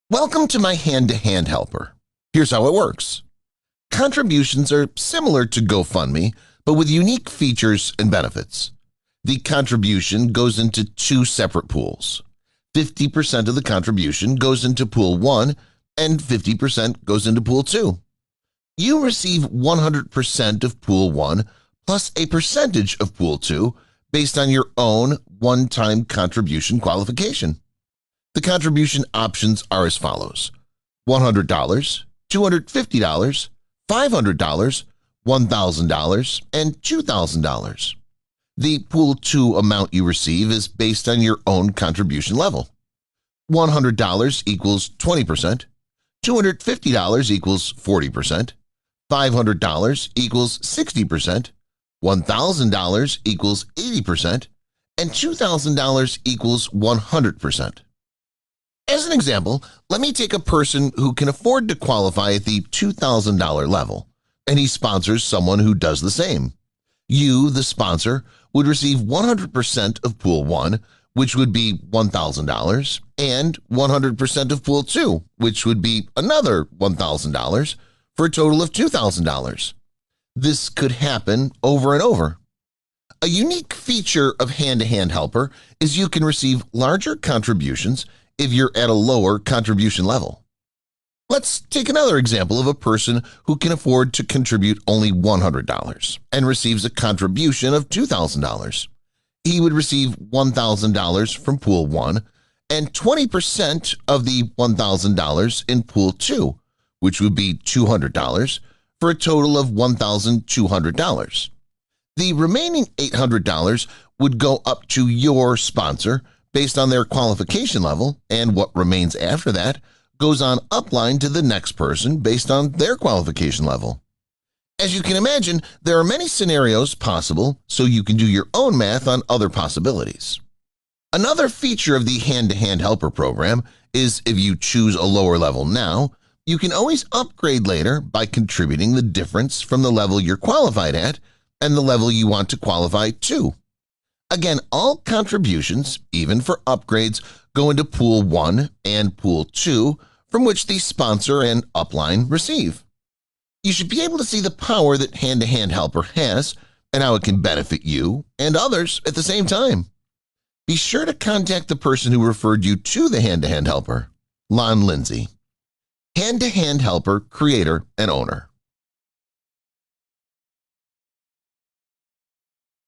Welcome to my hand-to-hand helper. Here's how it works. Contributions are similar to GoFundMe, but with unique features and benefits. The contribution goes into two separate pools. 50% of the contribution goes into Pool 1 and 50% goes into Pool 2. You receive 100% of Pool 1 plus a percentage of Pool 2 based on your own one-time contribution qualification. The contribution options are as follows: $100, $250, $500, $1,000, and $2,000. The Pool 2 amount you receive is based on your own contribution level. $100 equals 20%, $250 equals 40%, $500 equals 60%, $1,000 equals 80%, and $2,000 equals 100%. As an example, let me take a person who can afford to qualify at the $2,000 level, and he sponsors someone who does the same. You, the sponsor, would receive 100% of Pool 1, which would be $1,000, and 100% of Pool 2, which would be another $1,000, for a total of $2,000. This could happen over and over. A unique feature of Hand-to-Hand Helper is you can receive larger contributions if you're at a lower contribution level. Let's take another example of a person who can afford to contribute only $100 and receives a contribution of $2,000. He would receive $1,000 from Pool 1 and 20% of the $1,000 in Pool 2, which would be $200, for a total of $1,200. The remaining $800 would go up to your sponsor based on their qualification level, and what remains after that goes on upline to the next person based on their qualification level. As you can imagine, there are many scenarios possible, so you can do your own math on other possibilities. Another feature of the Hand-to-Hand Helper program is if you choose a lower level now, you can always upgrade later by contributing the difference from the level you're qualified at and the level you want to qualify to. Again, all contributions, even for upgrades, go into Pool 1 and Pool 2, from which the sponsor and upline receive. You should be able to see the power that Hand-to-Hand Helper has and how it can benefit you and others at the same time. Be sure to contact the person who referred you to the Hand-to-Hand Helper, Lon Lindsay. Hand-to-Hand Helper creator and owner.